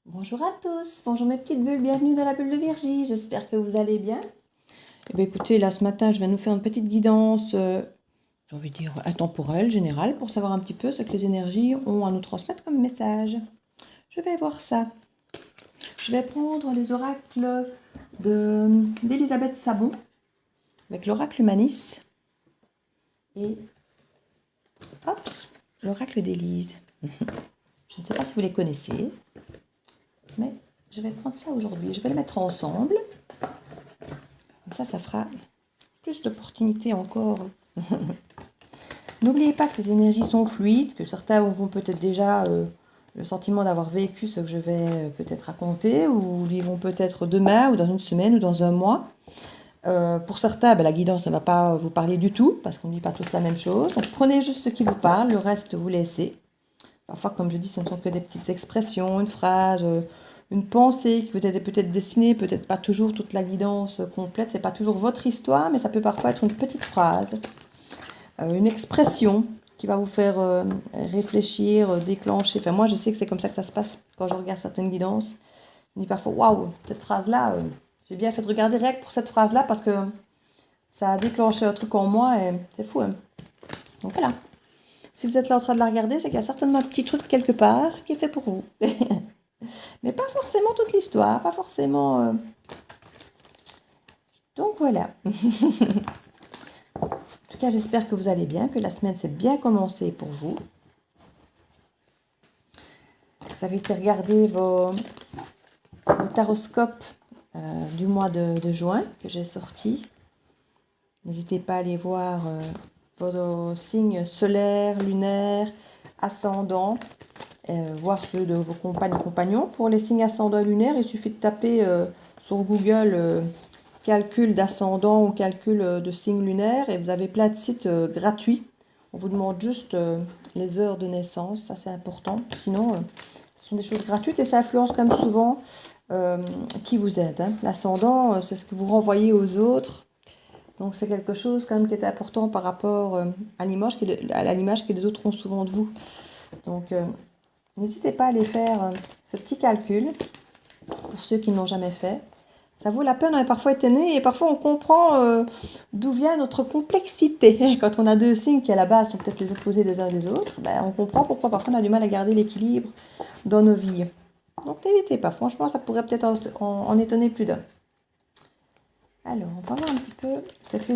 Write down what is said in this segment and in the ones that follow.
Bonjour à tous, bonjour mes petites bulles, bienvenue dans la bulle de Virgie, j'espère que vous allez bien. Eh bien écoutez, là ce matin je vais nous faire une petite guidance, j'ai envie de dire intemporelle, générale, pour savoir un petit peu ce que les énergies ont à nous transmettre comme message. Je vais voir ça. Je vais prendre les oracles d'Elisabeth Sabon, avec l'oracle Manis, et hop, l'oracle d'Élise. Je ne sais pas si vous les connaissez, mais je vais prendre ça aujourd'hui, je vais les mettre ensemble. Comme ça fera plus d'opportunités encore. N'oubliez pas que les énergies sont fluides, que certains auront peut-être déjà le sentiment d'avoir vécu ce que je vais peut-être raconter, ou ils vont peut-être demain, ou dans une semaine, ou dans un mois. Pour certains, la guidance ne va pas vous parler du tout, parce qu'on ne dit pas tous la même chose. Donc prenez juste ce qui vous parle, le reste vous laissez. Parfois, comme je dis, ce ne sont que des petites expressions, une phrase, une pensée qui vous a peut-être dessinée, peut-être pas toujours toute la guidance complète, c'est pas toujours votre histoire, mais ça peut parfois être une petite phrase, une expression qui va vous faire réfléchir, déclencher. Enfin, moi, je sais que c'est comme ça que ça se passe quand je regarde certaines guidances. Je me dis parfois, waouh, cette phrase-là, j'ai bien fait de regarder rien que pour cette phrase-là parce que ça a déclenché un truc en moi et c'est fou. Hein. Donc voilà. Si vous êtes là en train de la regarder, c'est qu'il y a certainement un petit truc quelque part qui est fait pour vous. Mais pas forcément toute l'histoire, pas forcément... Donc voilà. En tout cas, j'espère que vous allez bien, que la semaine s'est bien commencée pour vous. Vous avez été regarder vos taroscopes du mois de juin que j'ai sortis. N'hésitez pas à aller voir vos signes solaires, lunaires, ascendants, voir ceux de vos compagnes et compagnons. Pour les signes ascendants lunaires, il suffit de taper sur Google calcul d'ascendant ou calcul de signes lunaires et vous avez plein de sites gratuits. On vous demande juste les heures de naissance, ça c'est important. Sinon, ce sont des choses gratuites et ça influence comme souvent qui vous aide. Hein. L'ascendant, c'est ce que vous renvoyez aux autres. Donc c'est quelque chose quand même qui est important par rapport à l'image que les autres ont souvent de vous. Donc n'hésitez pas à aller faire ce petit calcul pour ceux qui ne l'ont jamais fait. Ça vaut la peine, on est parfois étonné et parfois on comprend d'où vient notre complexité. Quand on a deux signes qui à la base sont peut-être les opposés des uns et des autres, on comprend pourquoi parfois on a du mal à garder l'équilibre dans nos vies. Donc n'hésitez pas, franchement ça pourrait peut-être en étonner plus d'un. Alors, on va voir un petit peu ce que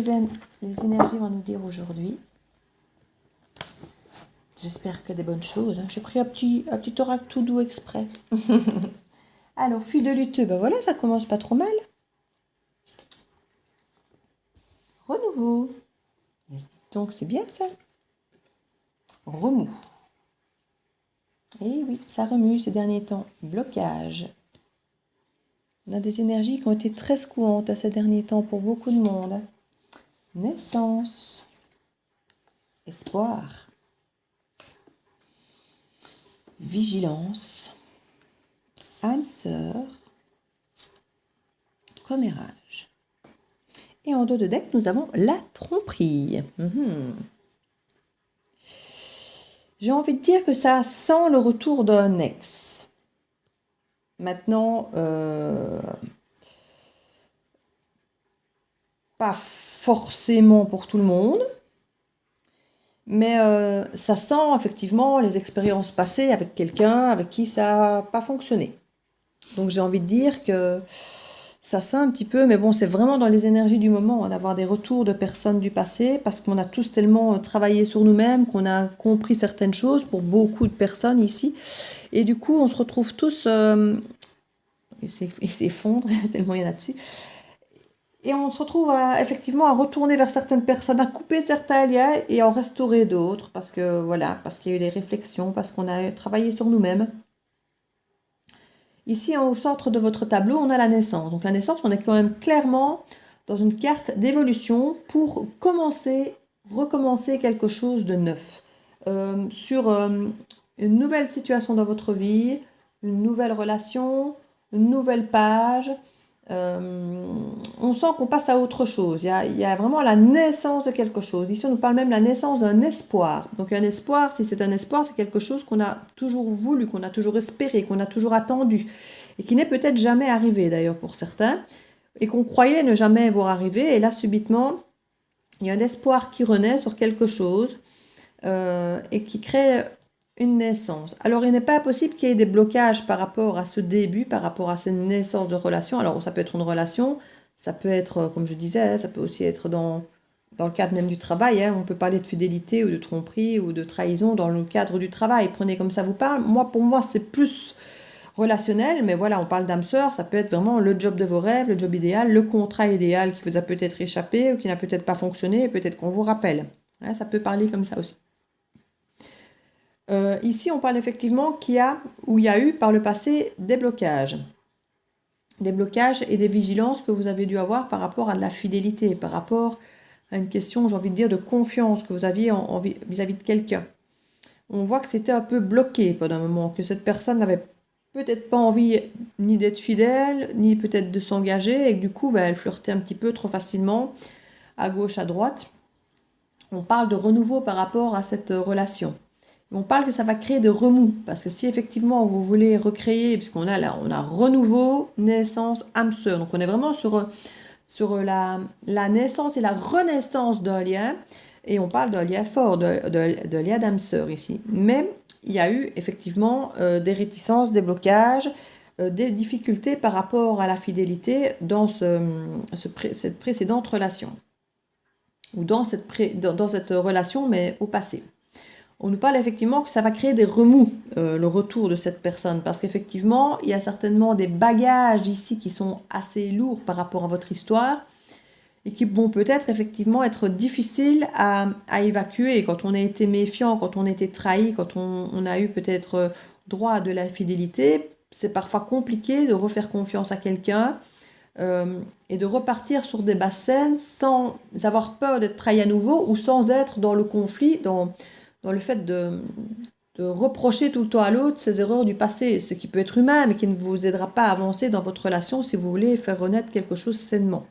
les énergies vont nous dire aujourd'hui. J'espère que des bonnes choses. J'ai pris un petit oracle tout doux exprès. Alors, fidélité, voilà, ça commence pas trop mal. Renouveau. Donc, c'est bien ça. Remous. Et oui, ça remue ces derniers temps. Blocage. On a des énergies qui ont été très secouantes à ces derniers temps pour beaucoup de monde. Naissance. Espoir. Vigilance. Âme sœur. Commérage. Et en dos de deck, nous avons la tromperie. J'ai envie de dire que ça sent le retour d'un ex. Maintenant, pas forcément pour tout le monde, mais ça sent effectivement les expériences passées avec quelqu'un avec qui ça n'a pas fonctionné. Donc j'ai envie de dire que ça sent un petit peu, mais bon, c'est vraiment dans les énergies du moment, d'avoir des retours de personnes du passé, parce qu'on a tous tellement travaillé sur nous-mêmes, qu'on a compris certaines choses pour beaucoup de personnes ici. Et du coup, on se retrouve tous... et s'effondre, tellement il y en a dessus. Et on se retrouve effectivement à retourner vers certaines personnes, à couper certains liens et à en restaurer d'autres, parce que voilà, parce qu'il y a eu des réflexions, parce qu'on a travaillé sur nous-mêmes. Ici, au centre de votre tableau, on a la naissance. Donc la naissance, on est quand même clairement dans une carte d'évolution pour recommencer quelque chose de neuf. Sur une nouvelle situation dans votre vie, une nouvelle relation, une nouvelle page, on sent qu'on passe à autre chose. Il y a vraiment la naissance de quelque chose. Ici, on nous parle même de la naissance d'un espoir. Donc un espoir, si c'est un espoir, c'est quelque chose qu'on a toujours voulu, qu'on a toujours espéré, qu'on a toujours attendu, et qui n'est peut-être jamais arrivé d'ailleurs pour certains, et qu'on croyait ne jamais voir arriver. Et là, subitement, il y a un espoir qui renaît sur quelque chose et qui crée une naissance. Alors, il n'est pas possible qu'il y ait des blocages par rapport à ce début, par rapport à cette naissance de relation. Alors, ça peut être une relation, ça peut être, comme je disais, ça peut aussi être dans le cadre même du travail. On peut parler de fidélité ou de tromperie ou de trahison dans le cadre du travail. Prenez comme ça vous parle. Pour moi, c'est plus relationnel, mais voilà, on parle d'âme sœur, ça peut être vraiment le job de vos rêves, le job idéal, le contrat idéal qui vous a peut-être échappé ou qui n'a peut-être pas fonctionné, et peut-être qu'on vous rappelle. Ça peut parler comme ça aussi. Ici, on parle effectivement qu'il y a eu par le passé des blocages. Des blocages et des vigilances que vous avez dû avoir par rapport à de la fidélité, par rapport à une question, j'ai envie de dire, de confiance que vous aviez vis-à-vis de quelqu'un. On voit que c'était un peu bloqué pendant un moment, que cette personne n'avait peut-être pas envie ni d'être fidèle, ni peut-être de s'engager, et que du coup, elle flirtait un petit peu trop facilement, à gauche, à droite. On parle de renouveau par rapport à cette relation. On parle que ça va créer des remous, parce que si effectivement vous voulez recréer, puisqu'on a là, on a renouveau, naissance, âme sœur, donc on est vraiment sur la naissance et la renaissance d'un lien, et on parle d'un lien fort, de lien d'âme sœur ici. Mais il y a eu effectivement des réticences, des blocages, des difficultés par rapport à la fidélité dans cette précédente relation, ou dans cette relation, mais au passé. On nous parle effectivement que ça va créer des remous, le retour de cette personne, parce qu'effectivement, il y a certainement des bagages ici qui sont assez lourds par rapport à votre histoire, et qui vont peut-être effectivement être difficiles à évacuer. Quand on a été méfiant, quand on a été trahi, quand on a eu peut-être droit à de la fidélité, c'est parfois compliqué de refaire confiance à quelqu'un et de repartir sur des bases saines sans avoir peur d'être trahi à nouveau ou sans être dans le conflit, dans le fait de reprocher tout le temps à l'autre ses erreurs du passé, ce qui peut être humain, mais qui ne vous aidera pas à avancer dans votre relation si vous voulez faire renaître quelque chose sainement.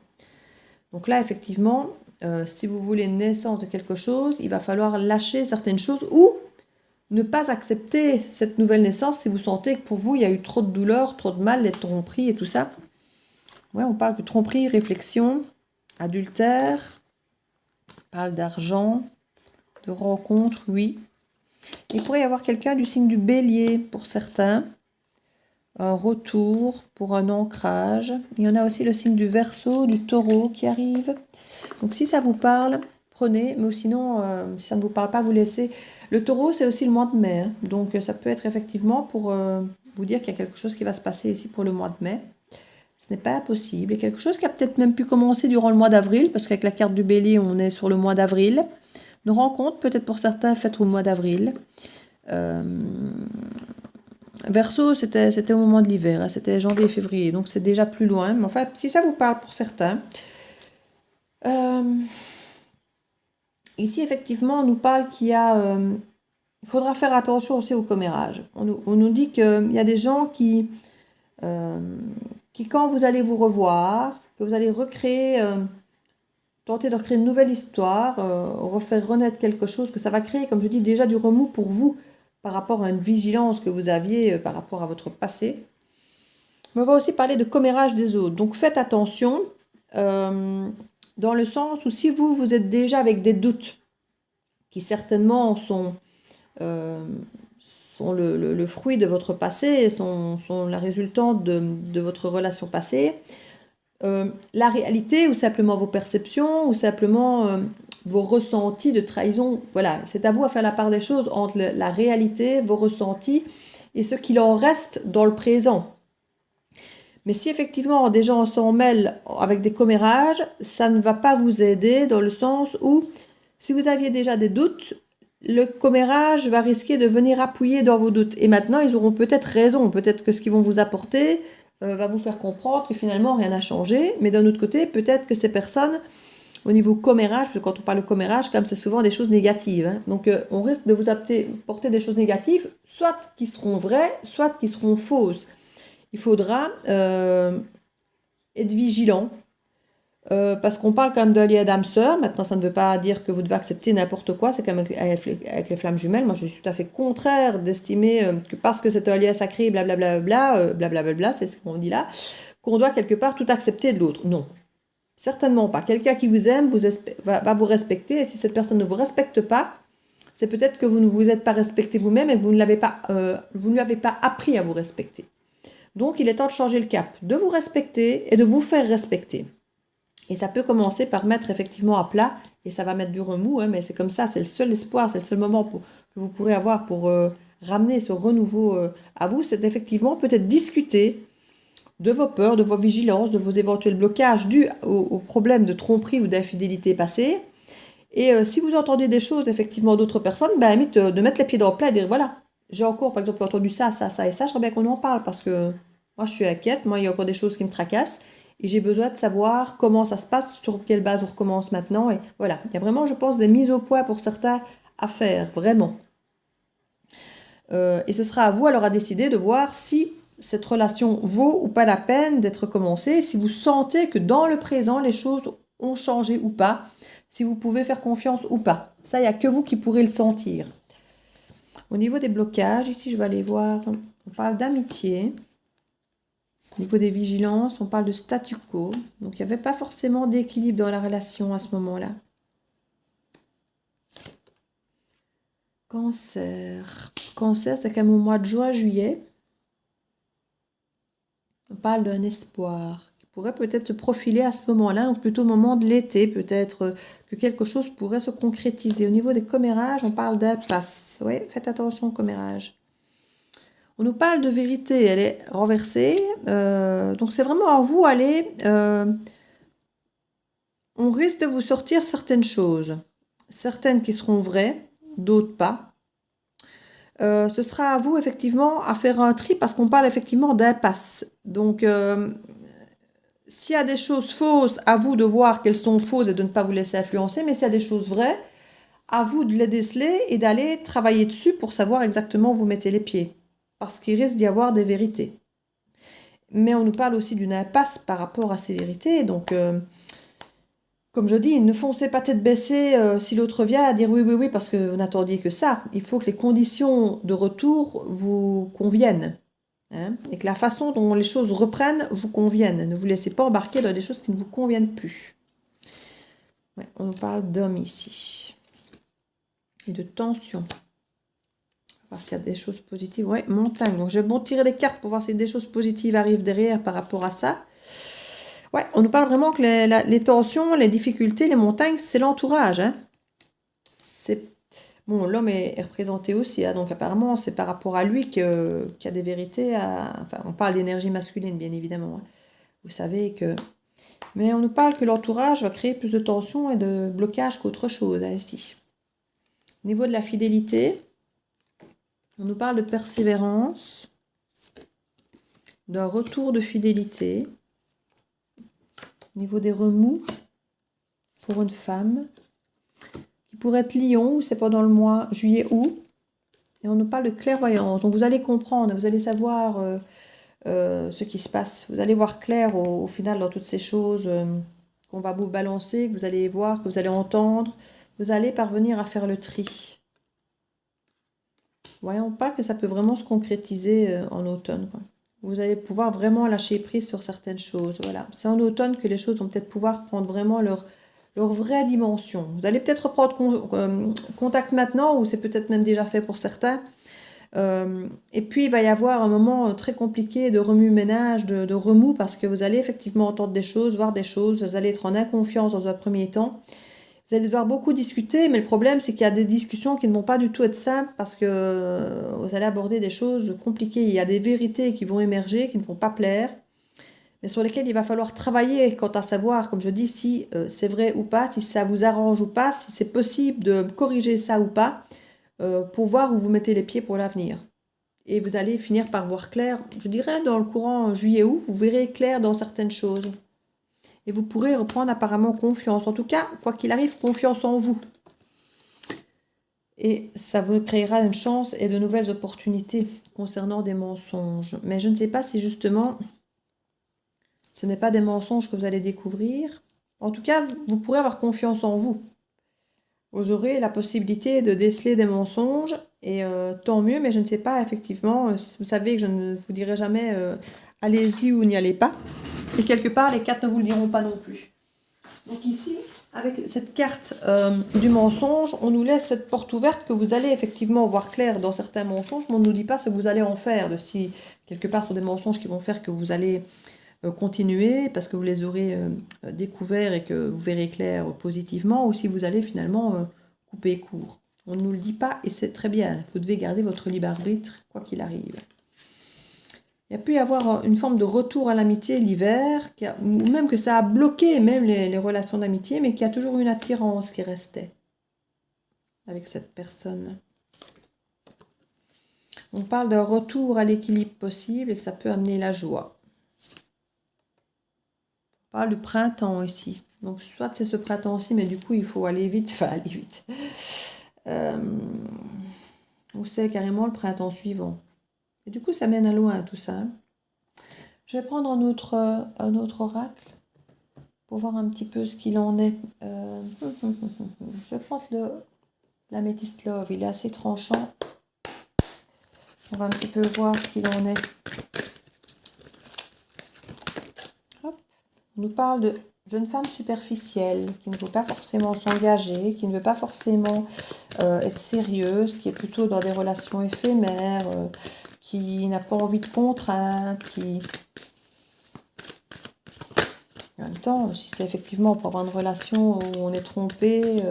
Donc là, effectivement, si vous voulez une naissance de quelque chose, il va falloir lâcher certaines choses ou ne pas accepter cette nouvelle naissance si vous sentez que pour vous, il y a eu trop de douleur, trop de mal, les tromperies et tout ça. Ouais, on parle de tromperie, réflexion, adultère, on parle d'argent, de rencontre, oui. Il pourrait y avoir quelqu'un du signe du Bélier pour certains, un retour pour un ancrage. Il y en a aussi le signe du Verseau, du Taureau qui arrive. Donc si ça vous parle, prenez, mais sinon, si ça ne vous parle pas, vous laissez. Le Taureau, c'est aussi le mois de mai, donc ça peut être effectivement pour vous dire qu'il y a quelque chose qui va se passer ici pour le mois de mai. Ce n'est pas impossible. Il y a quelque chose qui a peut-être même pu commencer durant le mois d'avril, parce qu'avec la carte du Bélier, on est sur le mois d'avril. Nos rencontres, peut-être pour certains, faites au mois d'avril. Verseau, c'était au moment de l'hiver, c'était janvier et février, donc c'est déjà plus loin. Mais enfin, si ça vous parle pour certains. Ici, effectivement, on nous parle qu'il y a... il faudra faire attention aussi au commérage. On nous dit qu'il y a des gens qui, quand vous allez vous revoir, que vous allez recréer... tenter de recréer une nouvelle histoire, refaire renaître quelque chose, que ça va créer, comme je dis, déjà du remous pour vous par rapport à une vigilance que vous aviez par rapport à votre passé. Mais on va aussi parler de commérage des autres. Donc faites attention, dans le sens où si vous êtes déjà avec des doutes, qui certainement sont le fruit de votre passé, sont la résultante de votre relation passée, la réalité ou simplement vos perceptions ou simplement vos ressentis de trahison, voilà, c'est à vous à faire la part des choses entre la réalité, vos ressentis et ce qu'il en reste dans le présent. Mais si effectivement des gens s'en mêlent avec des commérages, ça ne va pas vous aider dans le sens où si vous aviez déjà des doutes, le commérage va risquer de venir appuyer dans vos doutes. Et maintenant, ils auront peut-être raison, peut-être que ce qu'ils vont vous apporter va vous faire comprendre que finalement rien n'a changé, mais d'un autre côté, peut-être que ces personnes, au niveau commérage, parce que quand on parle de commérage, comme c'est souvent des choses négatives, donc on risque de vous apporter des choses négatives, soit qui seront vraies, soit qui seront fausses. Il faudra être vigilant. Parce qu'on parle quand même de lié d'âme sœur. Maintenant, ça ne veut pas dire que vous devez accepter n'importe quoi. C'est comme avec les flammes jumelles. Moi, je suis tout à fait contraire d'estimer que parce que c'est un lien sacré, blablabla, blablabla, c'est ce qu'on dit là, qu'on doit quelque part tout accepter de l'autre. Non, certainement pas. Quelqu'un qui vous aime va vous respecter. Et si cette personne ne vous respecte pas, c'est peut-être que vous ne vous êtes pas respecté vous-même et que vous ne lui avez pas appris à vous respecter. Donc, il est temps de changer le cap, de vous respecter et de vous faire respecter. Et ça peut commencer par mettre effectivement à plat, et ça va mettre du remous, hein, mais c'est comme ça, c'est le seul espoir, c'est le seul moment que vous pourrez avoir pour ramener ce renouveau à vous, c'est effectivement peut-être discuter de vos peurs, de vos vigilances, de vos éventuels blocages dus aux problèmes de tromperie ou d'infidélité passée. Et si vous entendez des choses effectivement d'autres personnes, ben, à la limite de mettre les pieds dans le plat et dire voilà, j'ai encore par exemple entendu ça, ça, ça et ça, j'aimerais bien qu'on en parle parce que moi je suis inquiète, moi il y a encore des choses qui me tracassent. Et j'ai besoin de savoir comment ça se passe, sur quelle base on recommence maintenant. Et voilà, il y a vraiment, je pense, des mises au point pour certains à faire, vraiment. Et ce sera à vous alors à décider de voir si cette relation vaut ou pas la peine d'être commencée, si vous sentez que dans le présent, les choses ont changé ou pas, si vous pouvez faire confiance ou pas. Ça, il n'y a que vous qui pourrez le sentir. Au niveau des blocages, ici, je vais aller voir, on parle d'amitié. Au niveau des vigilances, on parle de statu quo. Donc, il n'y avait pas forcément d'équilibre dans la relation à ce moment-là. Cancer. Cancer, c'est comme au mois de juin, juillet. On parle d'un espoir qui pourrait peut-être se profiler à ce moment-là, donc plutôt au moment de l'été, peut-être que quelque chose pourrait se concrétiser. Au niveau des commérages, on parle d'impasse. Oui, faites attention aux commérages. On nous parle de vérité, elle est renversée. Donc c'est vraiment à vous aller. On risque de vous sortir certaines choses. Certaines qui seront vraies, d'autres pas. Ce sera à vous effectivement à faire un tri parce qu'on parle effectivement d'impasse. Donc s'il y a des choses fausses, à vous de voir qu'elles sont fausses et de ne pas vous laisser influencer. Mais s'il y a des choses vraies, à vous de les déceler et d'aller travailler dessus pour savoir exactement où vous mettez les pieds. Parce qu'il risque d'y avoir des vérités. Mais on nous parle aussi d'une impasse par rapport à ces vérités. Donc, comme je dis, ne foncez pas tête baissée si l'autre vient à dire oui, oui, oui, parce que vous n'attendiez que ça. Il faut que les conditions de retour vous conviennent. Hein, et que la façon dont les choses reprennent vous convienne. Ne vous laissez pas embarquer dans des choses qui ne vous conviennent plus. Ouais, on nous parle d'homme ici. Et de tension. Voir s'il y a des choses positives. Oui, montagne. Donc, je vais bon tirer les cartes pour voir si des choses positives arrivent derrière par rapport à ça. Ouais, on nous parle vraiment que les tensions, les difficultés, les montagnes, c'est l'entourage. Hein. Bon, l'homme est représenté aussi. Hein, donc, apparemment, c'est par rapport à lui qu'il y a des vérités. Enfin, on parle d'énergie masculine, bien évidemment. Hein. Vous savez que... Mais on nous parle que l'entourage va créer plus de tensions et de blocages qu'autre chose, hein, ici. Au niveau de la fidélité... On nous parle de persévérance, d'un retour de fidélité, au niveau des remous pour une femme, qui pourrait être Lion, ou c'est pendant le mois juillet-août, et on nous parle de clairvoyance. Donc vous allez comprendre, vous allez savoir ce qui se passe, vous allez voir clair au final dans toutes ces choses qu'on va vous balancer, que vous allez voir, que vous allez entendre, vous allez parvenir à faire le tri. Ouais, on parle que ça peut vraiment se concrétiser en automne. Quoi. Vous allez pouvoir vraiment lâcher prise sur certaines choses. Voilà. C'est en automne que les choses vont peut-être pouvoir prendre vraiment leur vraie dimension. Vous allez peut-être reprendre contact maintenant, ou c'est peut-être même déjà fait pour certains. Et puis, il va y avoir un moment très compliqué de remue-ménage, de remous, parce que vous allez effectivement entendre des choses, voir des choses. Vous allez être en inconfiance dans un premier temps. Vous allez devoir beaucoup discuter, mais le problème, c'est qu'il y a des discussions qui ne vont pas du tout être simples parce que vous allez aborder des choses compliquées. Il y a des vérités qui vont émerger, qui ne vont pas plaire, mais sur lesquelles il va falloir travailler quant à savoir, comme je dis, si c'est vrai ou pas, si ça vous arrange ou pas, si c'est possible de corriger ça ou pas, pour voir où vous mettez les pieds pour l'avenir. Et vous allez finir par voir clair, je dirais, dans le courant juillet-août, vous verrez clair dans certaines choses. Et vous pourrez reprendre apparemment confiance. En tout cas, quoi qu'il arrive, confiance en vous. Et ça vous créera une chance et de nouvelles opportunités concernant des mensonges. Mais je ne sais pas si justement, Ce n'est pas des mensonges que vous allez découvrir. En tout cas, vous pourrez avoir confiance en vous. Vous aurez la possibilité de déceler des mensonges et tant mieux, mais je ne sais pas, effectivement, vous savez que je ne vous dirai jamais allez-y ou n'y allez pas. Et quelque part, les cartes ne vous le diront pas non plus. Donc ici, avec cette carte du mensonge, on nous laisse cette porte ouverte que vous allez effectivement voir clair dans certains mensonges, mais on ne nous dit pas ce que vous allez en faire, de si quelque part sont des mensonges qui vont faire que vous allez continuer parce que vous les aurez découverts et que vous verrez clair positivement, ou si vous allez finalement couper court. On ne nous le dit pas et c'est très bien. Vous devez garder votre libre arbitre, quoi qu'il arrive. Il y a pu y avoir une forme de retour à l'amitié l'hiver, ou même que ça a bloqué même les relations d'amitié, mais qu'il y a toujours une attirance qui restait avec cette personne. On parle d'un retour à l'équilibre possible et que ça peut amener la joie. On parle de printemps ici. Donc soit c'est ce printemps-ci, mais du coup il faut aller vite, enfin aller vite. Ou c'est carrément le printemps suivant. Et du coup ça mène à loin tout ça. Je vais prendre un autre oracle pour voir un petit peu ce qu'il en est. Je vais prendre l'améthyste love, il est assez tranchant. On va un petit peu voir ce qu'il en est. Hop. On nous parle de jeune femme superficielle qui ne veut pas forcément s'engager, qui ne veut pas forcément être sérieuse, qui est plutôt dans des relations éphémères, qui n'a pas envie de contraintes, qui... En même temps, si c'est effectivement pour avoir une relation où on est trompé,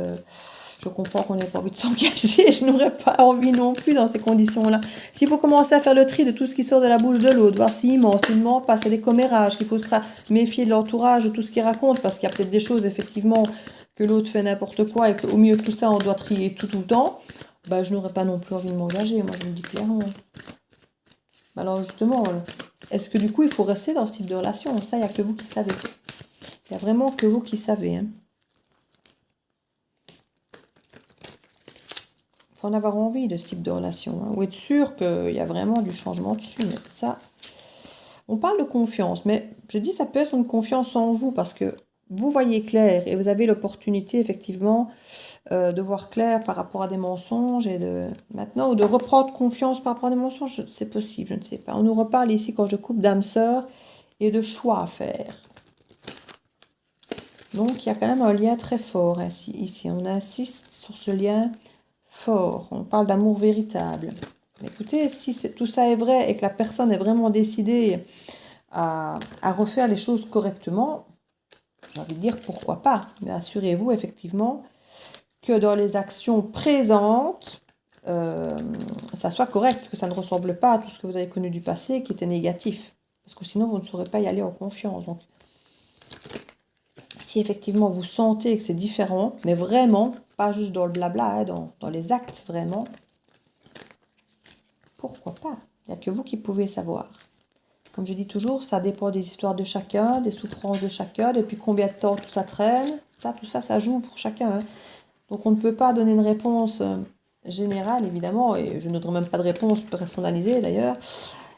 je comprends qu'on n'ait pas envie de s'engager, je n'aurais pas envie non plus dans ces conditions-là. S'il faut commencer à faire le tri de tout ce qui sort de la bouche de l'autre, voir s'il ment, s'il ne ment pas, c'est des commérages, qu'il faut se méfier de l'entourage, de tout ce qu'il raconte, parce qu'il y a peut-être des choses, effectivement, que l'autre fait n'importe quoi, et qu'au milieu de tout ça, on doit trier tout le temps, bah, je n'aurais pas non plus envie de m'engager, moi je me dis clairement. Alors justement, est-ce que du coup, il faut rester dans ce type de relation? Ça, il n'y a que vous qui savez. Il n'y a vraiment que vous qui savez, hein. En avoir envie de ce type de relation, hein, ou être sûr qu'il y a vraiment du changement dessus. Mais ça, on parle de confiance, mais je dis ça peut être une confiance en vous parce que vous voyez clair et vous avez l'opportunité effectivement de voir clair par rapport à des mensonges et de maintenant ou de reprendre confiance par rapport à des mensonges, c'est possible, je ne sais pas. On nous reparle ici quand je coupe d'âme sœur et de choix à faire. Donc il y a quand même un lien très fort ici. On insiste sur ce lien fort, on parle d'amour véritable. Mais écoutez, si tout ça est vrai et que la personne est vraiment décidée à refaire les choses correctement, j'ai envie de dire pourquoi pas. Mais assurez-vous effectivement que dans les actions présentes, ça soit correct, que ça ne ressemble pas à tout ce que vous avez connu du passé qui était négatif. Parce que sinon, vous ne saurez pas y aller en confiance. Donc, si effectivement vous sentez que c'est différent, mais vraiment, pas juste dans le blabla, hein, dans les actes vraiment, pourquoi pas? Il n'y a que vous qui pouvez savoir. Comme je dis toujours, ça dépend des histoires de chacun, des souffrances de chacun, depuis combien de temps tout ça traîne. Tout ça, ça joue pour chacun, hein. Donc on ne peut pas donner une réponse générale, évidemment, et je ne donnerai même pas de réponse personnalisée d'ailleurs,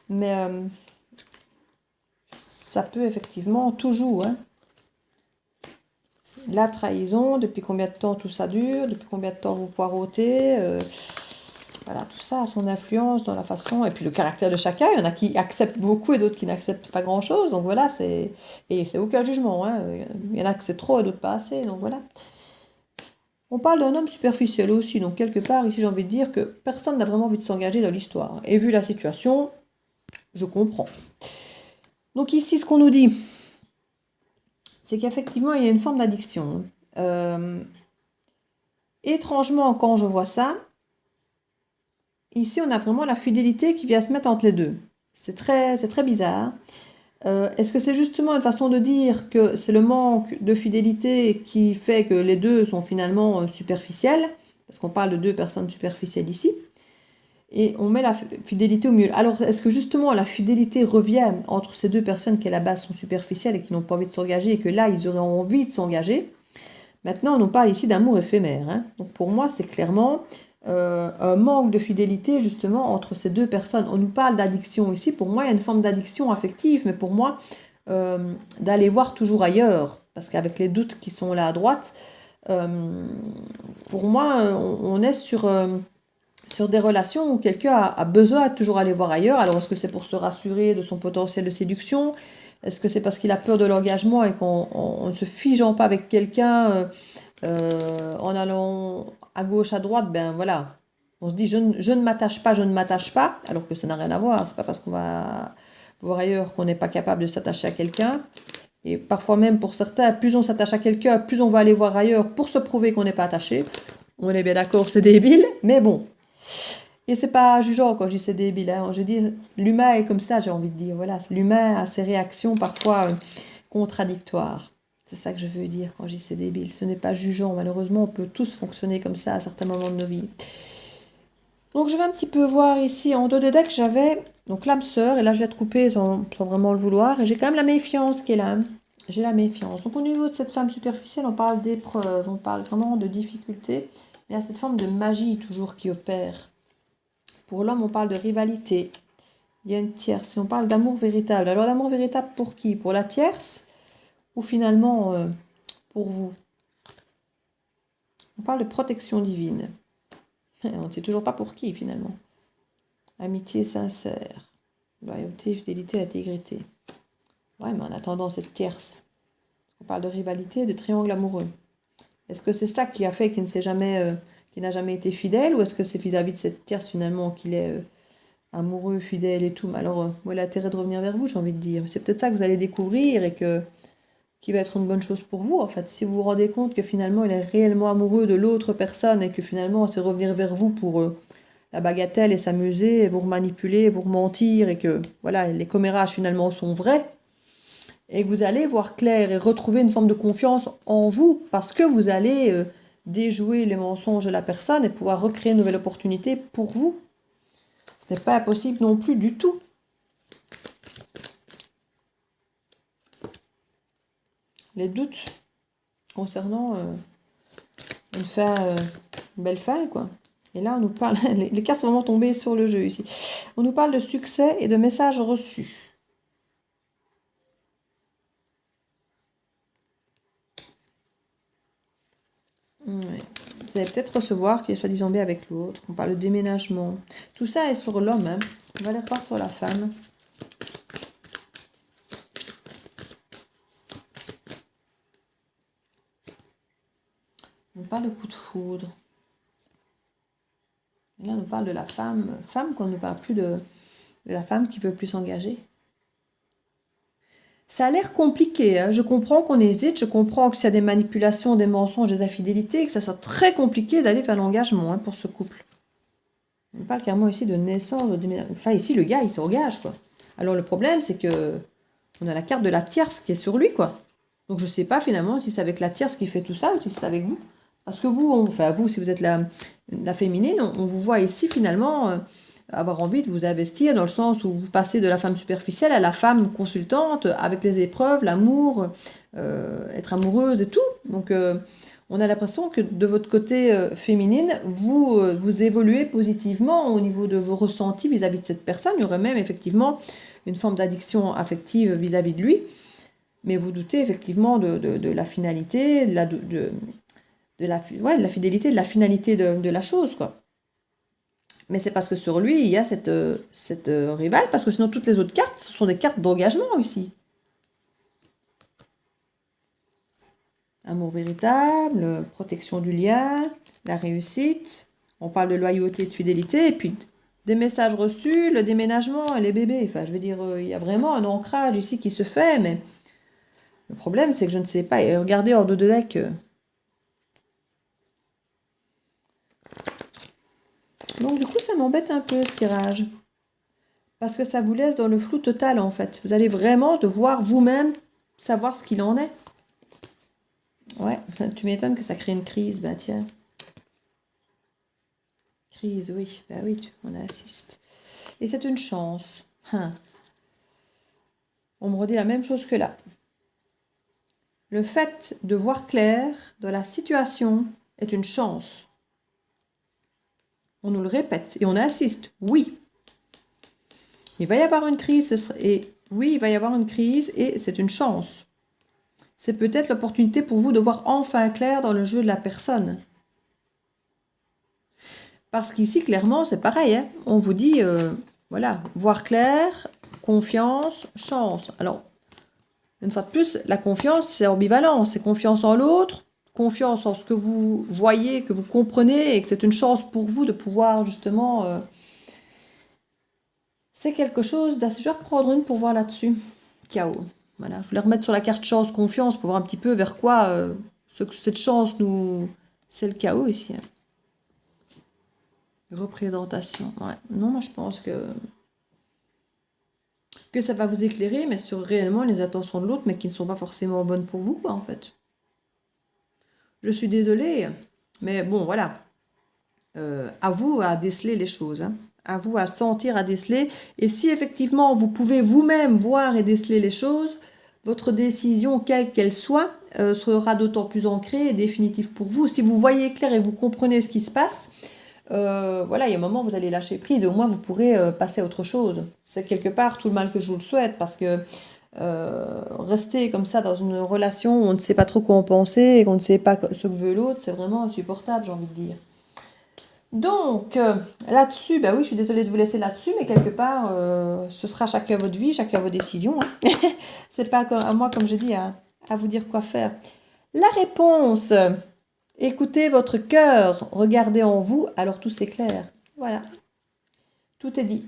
mais ça peut effectivement tout joue, hein. La trahison, depuis combien de temps tout ça dure, depuis combien de temps vous poirotez, voilà, tout ça a son influence dans la façon, et puis le caractère de chacun, il y en a qui acceptent beaucoup et d'autres qui n'acceptent pas grand-chose, donc voilà, et c'est aucun jugement, hein. Il y en a que c'est trop et d'autres pas assez, donc voilà. On parle d'un homme superficiel aussi, donc quelque part, ici j'ai envie de dire que personne n'a vraiment envie de s'engager dans l'histoire, et vu la situation, je comprends. Donc ici, ce qu'on nous dit, c'est qu'effectivement, il y a une forme d'addiction. Étrangement, quand je vois ça, ici, on a vraiment la fidélité qui vient se mettre entre les deux. C'est très bizarre. Est-ce que c'est justement une façon de dire que c'est le manque de fidélité qui fait que les deux sont finalement superficiels? Parce qu'on parle de deux personnes superficielles ici. Et on met la fidélité au milieu. Alors, est-ce que justement la fidélité revient entre ces deux personnes qui à la base sont superficielles et qui n'ont pas envie de s'engager et que là, ils auraient envie de s'engager? Maintenant, on nous parle ici d'amour éphémère, hein. Donc pour moi, c'est clairement un manque de fidélité justement entre ces deux personnes. On nous parle d'addiction ici. Pour moi, il y a une forme d'addiction affective, mais pour moi, d'aller voir toujours ailleurs. Parce qu'avec les doutes qui sont là à droite, pour moi, on est sur des relations où quelqu'un a besoin de toujours aller voir ailleurs. Alors, est-ce que c'est pour se rassurer de son potentiel de séduction? Est-ce que c'est parce qu'il a peur de l'engagement et qu'en ne se figeant pas avec quelqu'un, en allant à gauche, à droite, ben voilà, on se dit je ne m'attache pas, je ne m'attache pas, alors que ça n'a rien à voir. C'est pas parce qu'on va voir ailleurs qu'on n'est pas capable de s'attacher à quelqu'un. Et parfois même pour certains, plus on s'attache à quelqu'un, plus on va aller voir ailleurs pour se prouver qu'on n'est pas attaché. On est bien d'accord, c'est débile, mais bon. Et c'est pas jugeant quand je dis c'est débile, hein. Je dis l'humain est comme ça, j'ai envie de dire. Voilà, l'humain a ses réactions parfois contradictoires. C'est ça que je veux dire quand je dis c'est débile. Ce n'est pas jugeant. Malheureusement, on peut tous fonctionner comme ça à certains moments de nos vies. Donc je vais un petit peu voir ici en dos de deck, j'avais donc l'âme sœur, et là je vais te couper sans vraiment le vouloir, et j'ai quand même la méfiance qui est là. J'ai la méfiance. Donc au niveau de cette femme superficielle, on parle d'épreuves, on parle vraiment de difficultés, mais il y a cette forme de magie toujours qui opère. Pour l'homme, on parle de rivalité. Il y a une tierce, et on parle d'amour véritable. Alors l'amour véritable pour qui? Pour la tierce ou finalement pour vous? On parle de protection divine. On ne sait toujours pas pour qui finalement. Amitié sincère, loyauté, fidélité, intégrité. Ouais, mais en attendant cette tierce, on parle de rivalité, de triangle amoureux. Est-ce que c'est ça qui a fait qu'il ne s'est jamais, qu'il n'a jamais été fidèle, ou est-ce que c'est vis-à-vis de cette tierce finalement qu'il est amoureux, fidèle et tout? Mais alors, où est l'intérêt de revenir vers vous, j'ai envie de dire. C'est peut-être ça que vous allez découvrir et qui va être une bonne chose pour vous, en fait. Si vous vous rendez compte que finalement, il est réellement amoureux de l'autre personne et que finalement, c'est revenir vers vous pour la bagatelle et s'amuser, et vous manipuler, vous mentir, et que voilà, les commérages finalement sont vrais, et que vous allez voir clair et retrouver une forme de confiance en vous, parce que vous allez déjouer les mensonges de la personne et pouvoir recréer une nouvelle opportunité pour vous. Ce n'est pas impossible non plus du tout. Les doutes concernant une fin, une belle fin, quoi. Et là, on nous parle, les cartes sont vraiment tombées sur le jeu ici. On nous parle de succès et de messages reçus. Ouais. Vous allez peut-être recevoir qui est soi-disant bien avec l'autre. On parle de déménagement. Tout ça est sur l'homme, hein. On va aller revoir sur la femme. On parle de coup de foudre. Et là, on nous parle de la femme. Femme, qu'on ne parle plus de la femme qui ne veut plus s'engager. Ça a l'air compliqué, hein. Je comprends qu'on hésite, je comprends que s'il y a des manipulations, des mensonges, des infidélités, que ça soit très compliqué d'aller vers l'engagement, hein, pour ce couple. On parle carrément ici de naissance, de déménagement. Enfin, ici, le gars, il s'engage, quoi. Alors, le problème, c'est que on a la carte de la tierce qui est sur lui, quoi. Donc, je ne sais pas, finalement, si c'est avec la tierce qui fait tout ça ou si c'est avec vous. Parce que vous, enfin, vous, si vous êtes la féminine, on vous voit ici, finalement, avoir envie de vous investir dans le sens où vous passez de la femme superficielle à la femme consultante avec les épreuves, l'amour, être amoureuse et tout. Donc, on a l'impression que de votre côté féminine, vous évoluez positivement au niveau de vos ressentis vis-à-vis de cette personne. Il y aurait même effectivement une forme d'addiction affective vis-à-vis de lui. Mais vous doutez effectivement de la finalité, de la fidélité, de la finalité de la chose, quoi. Mais c'est parce que sur lui, il y a cette rivale, parce que sinon toutes les autres cartes, ce sont des cartes d'engagement ici. Amour véritable, protection du lien, la réussite. On parle de loyauté, de fidélité, et puis des messages reçus, le déménagement et les bébés. Enfin, je veux dire, il y a vraiment un ancrage ici qui se fait, mais le problème, c'est que je ne sais pas. Et regardez hors de deck. Donc, du coup, ça m'embête un peu, ce tirage. Parce que ça vous laisse dans le flou total, en fait. Vous allez vraiment devoir vous-même savoir ce qu'il en est. Ouais, tu m'étonnes que ça crée une crise. Bah tiens. Crise, oui. Bah oui, on assiste. Et c'est une chance. On me redit la même chose que là. Le fait de voir clair dans la situation est une chance. On nous le répète et on assiste. Oui. Il va y avoir une crise et Oui, il va y avoir une crise et c'est une chance. C'est peut-être l'opportunité pour vous de voir enfin clair dans le jeu de la personne. Parce qu'ici, clairement, c'est pareil. Hein. On vous dit, voilà, voir clair, confiance, chance. Alors, une fois de plus, la confiance, c'est ambivalent. C'est confiance en l'autre, confiance en ce que vous voyez, que vous comprenez et que c'est une chance pour vous de pouvoir justement... c'est quelque chose d'assez... Je vais reprendre une pour voir là-dessus. Chaos. Voilà, je voulais remettre sur la carte chance, confiance pour voir un petit peu vers quoi cette chance nous... C'est le chaos ici. Hein. Représentation. Ouais. Non, moi je pense que ça va vous éclairer, mais sur réellement les intentions de l'autre, mais qui ne sont pas forcément bonnes pour vous, quoi, en fait. Je suis désolée, mais bon, voilà. À vous à déceler les choses. Hein. À vous à sentir, à déceler. Et si effectivement vous pouvez vous-même voir et déceler les choses, votre décision, quelle qu'elle soit, sera d'autant plus ancrée et définitive pour vous. Si vous voyez clair et vous comprenez ce qui se passe, voilà, il y a un moment où vous allez lâcher prise et au moins vous pourrez passer à autre chose. C'est quelque part tout le mal que je vous le souhaite parce que rester comme ça dans une relation où on ne sait pas trop quoi en penser et qu'on ne sait pas ce que veut l'autre, c'est vraiment insupportable, j'ai envie de dire. Donc, là-dessus, bah oui, je suis désolée de vous laisser là-dessus, mais quelque part, ce sera chacun votre vie, chacun vos décisions. Hein. C'est pas à moi, comme je dis, à vous dire quoi faire. La réponse, écoutez votre cœur, regardez en vous, alors tout s'éclaire. Voilà, tout est dit.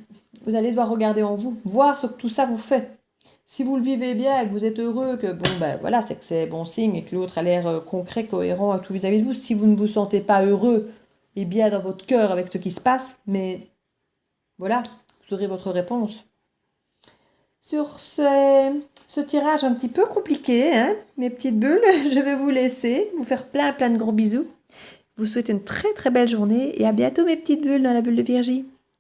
Vous allez devoir regarder en vous, voir ce que tout ça vous fait. Si vous le vivez bien et que vous êtes heureux, que bon, ben voilà, c'est que c'est bon signe et que l'autre a l'air concret, cohérent à tout vis-à-vis de vous. Si vous ne vous sentez pas heureux et bien dans votre cœur avec ce qui se passe, mais voilà, vous aurez votre réponse. Sur ce tirage un petit peu compliqué, hein, mes petites bulles, je vais vous laisser, vous faire plein de gros bisous. Je vous souhaite une très très belle journée et à bientôt mes petites bulles dans la bulle de Virgie.